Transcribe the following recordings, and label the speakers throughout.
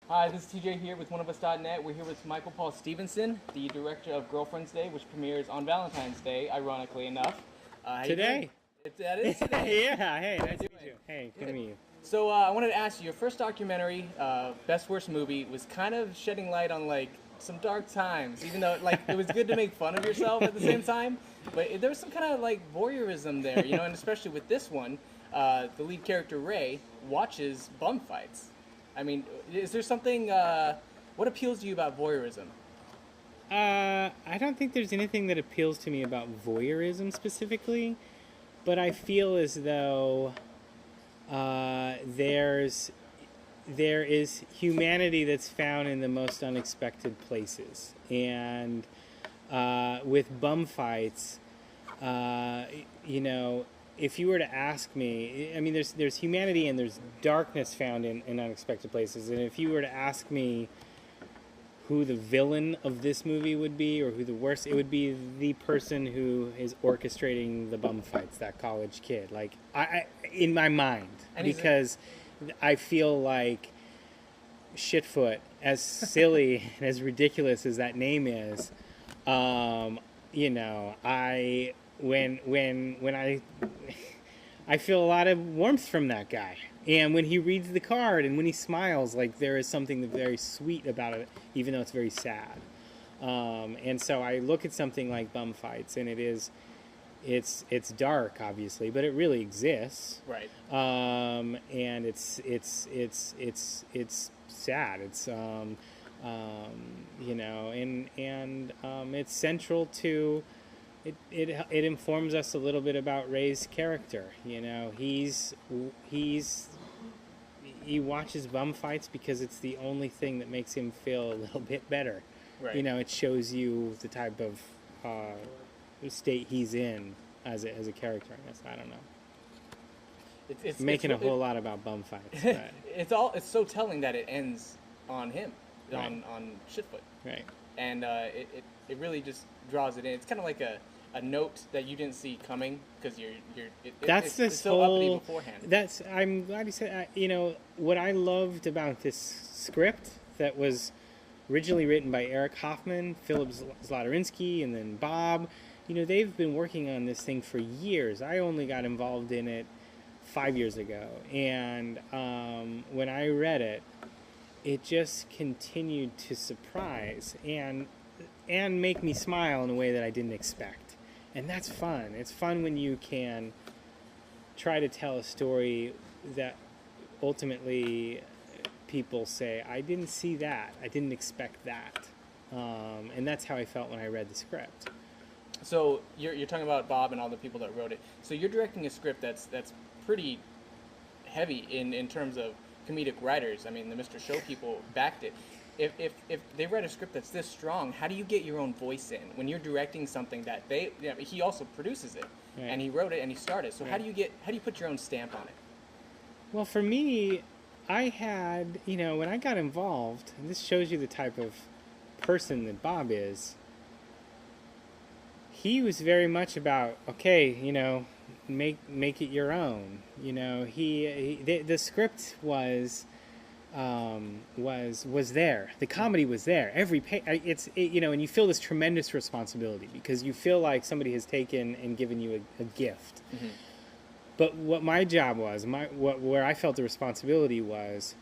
Speaker 1: Hi, this is TJ here with Oneofus.net. We're here with Michael Paul Stephenson, the director of Girlfriend's Day, which premieres on Valentine's Day, ironically enough. How you
Speaker 2: Today.
Speaker 1: doing? That is today.
Speaker 2: Yeah, hey, nice to meet you. Hey, good to meet you.
Speaker 1: So I wanted to ask you, your first documentary, Best Worst Movie, was kind of shedding light on like some dark times, even though like it was good to make fun of yourself at the same time. But there was some kind of like voyeurism there, you know, and especially with this one, the lead character Ray watches bum fights. I mean, is there something? What appeals to you about voyeurism?
Speaker 2: I don't think there's anything that appeals to me about voyeurism specifically, but I feel as though there is humanity that's found in the most unexpected places, and with bum fights, you know. If you were to ask me, I mean, there's humanity and there's darkness found in unexpected places. And if you were to ask me who the villain of this movie would be, or who the worst, it would be the person who is orchestrating the bum fights, that college kid. Like, I in my mind, because I feel like Shitfoot, as silly and as ridiculous as that name is, you know, when I feel a lot of warmth from that guy, and when he reads the card and when he smiles, like there is something very sweet about it, even though it's very sad. And so I look at something like bum fights, and it's dark, obviously, but it really exists,
Speaker 1: right?
Speaker 2: And it's sad. It's you know, and it's central to. It informs us a little bit about Ray's character. You know, he watches bum fights because it's the only thing that makes him feel a little bit better.
Speaker 1: Right.
Speaker 2: You know, it shows you the type of state he's in as a character. I guess I don't know. It's making a whole lot about bum fights. But.
Speaker 1: It's so telling that it ends on him, right. on Shitfoot.
Speaker 2: Right. And
Speaker 1: it really just draws it in. It's kind of like a note that you didn't see coming because it's so uppity beforehand.
Speaker 2: I'm glad you said that. You know, what I loved about this script that was originally written by Eric Hoffman, Philip Zlotarinsky, and then Bob. You know, they've been working on this thing for years. I only got involved in it 5 years ago, and when I read it, it just continued to surprise and make me smile in a way that I didn't expect. And that's fun. It's fun when you can try to tell a story that ultimately people say, I didn't see that. I didn't expect that. And that's how I felt when I read the script.
Speaker 1: So you're talking about Bob and all the people that wrote it. So you're directing a script that's pretty heavy in terms of comedic writers. I mean, the Mr. Show people backed it. If they read a script that's this strong, how do you get your own voice in when you're directing something that he also produces it, right. And he wrote it and he started. So right. How do you put your own stamp on it?
Speaker 2: Well, for me, I had, you know, when I got involved, and this shows you the type of person that Bob is. He was very much about, okay, you know, make it your own. You know, the script was there. The comedy was there. Every you know, and you feel this tremendous responsibility because you feel like somebody has taken and given you a gift. Mm-hmm. But what my job was, where I felt the responsibility was,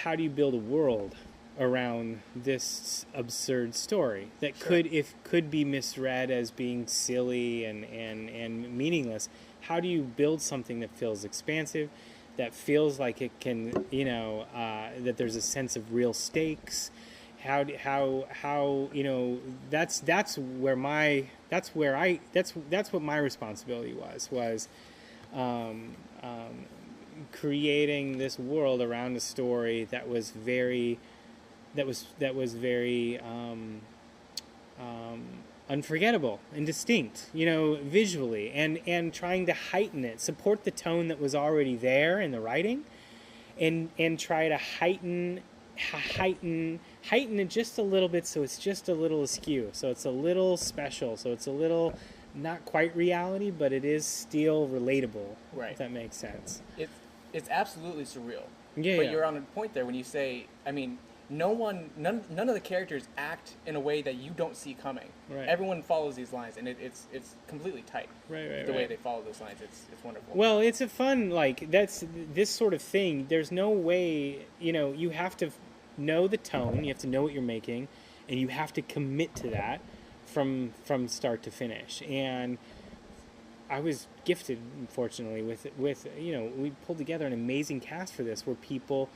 Speaker 2: how do you build a world around this absurd story that
Speaker 1: sure.
Speaker 2: could be misread as being silly and meaningless? How do you build something that feels expansive, that feels like it can, you know, that there's a sense of real stakes? How you know, that's what my responsibility was creating this world around a story that was very unforgettable and distinct, you know, visually, and trying to heighten it, support the tone that was already there in the writing, and try to heighten it just a little bit, so it's just a little askew, so it's a little special, so it's a little not quite reality, but it is still relatable.
Speaker 1: Right.
Speaker 2: If that makes sense.
Speaker 1: it's absolutely surreal.
Speaker 2: Yeah,
Speaker 1: But
Speaker 2: yeah.
Speaker 1: you're on a point there when you say, I mean, none of the characters act in a way that you don't see coming.
Speaker 2: Right.
Speaker 1: Everyone follows these lines, and it's completely tight.
Speaker 2: Right,
Speaker 1: The way
Speaker 2: right.
Speaker 1: they follow those lines, it's wonderful.
Speaker 2: Well, it's a fun, like, that's this sort of thing. There's no way, you have to know the tone, you have to know what you're making, and you have to commit to that from start to finish. And I was gifted, unfortunately, with we pulled together an amazing cast for this, where people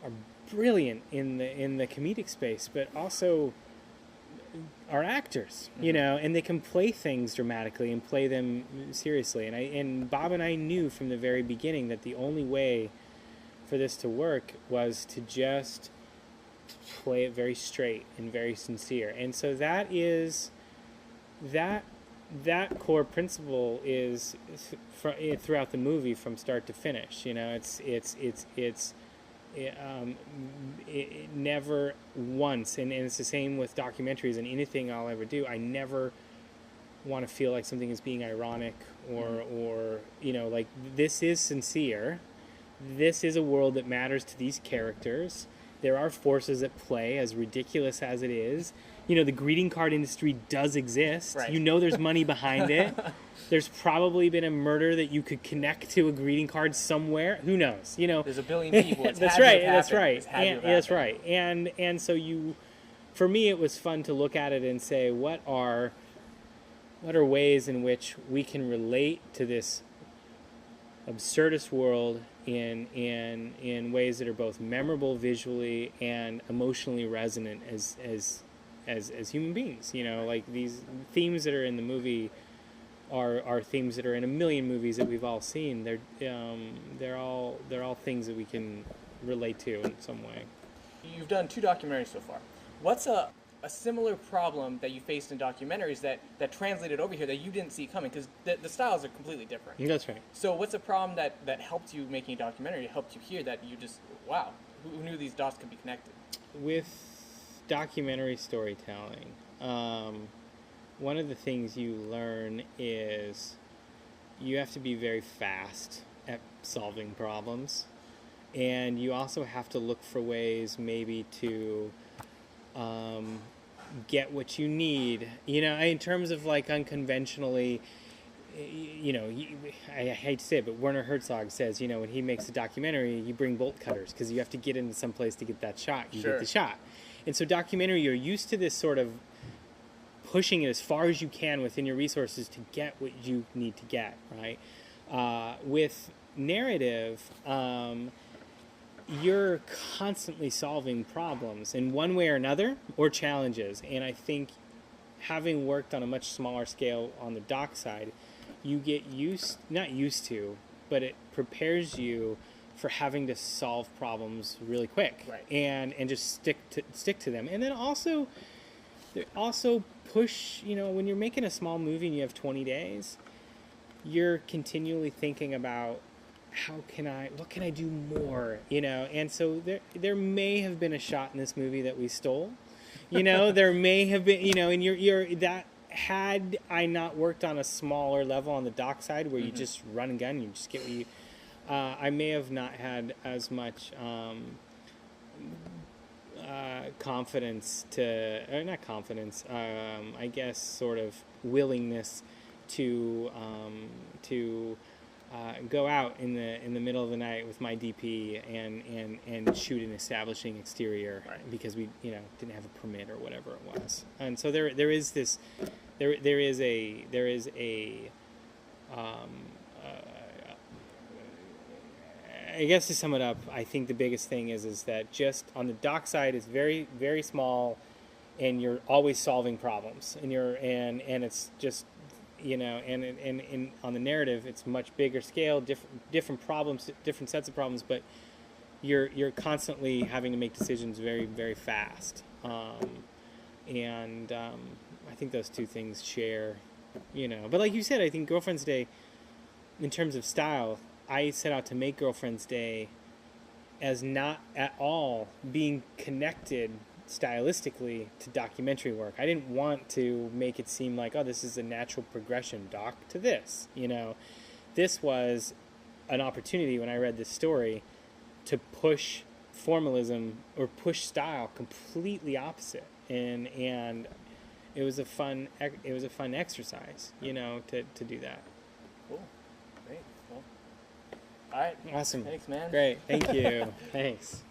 Speaker 2: are brilliant in the comedic space, but also are actors, and they can play things dramatically and play them seriously. And Bob and I knew from the very beginning that the only way for this to work was to just play it very straight and very sincere. And so that is that core principle is throughout the movie from start to finish. It never once, and it's the same with documentaries and anything I'll ever do. I never want to feel like something is being ironic or like, this is sincere. This is a world that matters to these characters. There are forces at play, as ridiculous as it is. The greeting card industry does exist.
Speaker 1: Right.
Speaker 2: There's money behind it. There's probably been a murder that you could connect to a greeting card somewhere. Who knows?
Speaker 1: There's a billion people. It's
Speaker 2: That's
Speaker 1: had to
Speaker 2: right.
Speaker 1: have
Speaker 2: That's
Speaker 1: happened.
Speaker 2: right.
Speaker 1: It's had to have
Speaker 2: That's
Speaker 1: happened.
Speaker 2: right. And so for me, it was fun to look at it and say, what are ways in which we can relate to this absurdist world in ways that are both memorable visually and emotionally resonant as human beings. Like, these themes that are in the movie are themes that are in a million movies that we've all seen. They're all things that we can relate to in some way.
Speaker 1: You've done 2 documentaries so far. What's a similar problem that you faced in documentaries that translated over here that you didn't see coming? Because the styles are completely different.
Speaker 2: That's right.
Speaker 1: So what's a problem that helped you making a documentary, helped you hear that you just, wow, who knew these dots could be connected?
Speaker 2: With documentary storytelling, one of the things you learn is you have to be very fast at solving problems, and you also have to look for ways maybe to get what you need, in terms of, like, unconventionally. I hate to say it, but Werner Herzog says, when he makes a documentary, you bring bolt cutters because you have to get into some place to get that shot. You get the shot. And so documentary, you're used to this sort of pushing it as far as you can within your resources to get what you need to get, right? With narrative, you're constantly solving problems in one way or another, or challenges. And I think, having worked on a much smaller scale on the doc side, you get not used to, but it prepares you for having to solve problems really quick,
Speaker 1: right,
Speaker 2: and just stick to them. And then also push, when you're making a small movie and you have 20 days, you're continually thinking about, what can I do more, and so there may have been a shot in this movie that we stole, there may have been, and you're that, had I not worked on a smaller level on the doc side where you just run and gun, you just get what you, I may have not had as much confidence not confidence, I guess sort of willingness to go out in the middle of the night with my DP and shoot an establishing exterior,
Speaker 1: right,
Speaker 2: because we didn't have a permit or whatever it was. And so there is a I guess to sum it up, I think the biggest thing is that just on the doc side, it's very, very small, and you're always solving problems, and it's just, and on the narrative, it's much bigger scale, different problems, different sets of problems, but you're constantly having to make decisions very, very fast, and I think those two things share, But like you said, I think Girlfriend's Day, in terms of style, I set out to make Girlfriend's Day as not at all being connected stylistically to documentary work. I didn't want to make it seem like, oh, this is a natural progression, doc, to this. This was an opportunity when I read this story to push formalism or push style completely opposite, and it was a fun exercise, you know, to do that.
Speaker 1: Cool. Great. Well, all right.
Speaker 2: Awesome.
Speaker 1: Thanks, man.
Speaker 2: Great. Thank you. Thanks.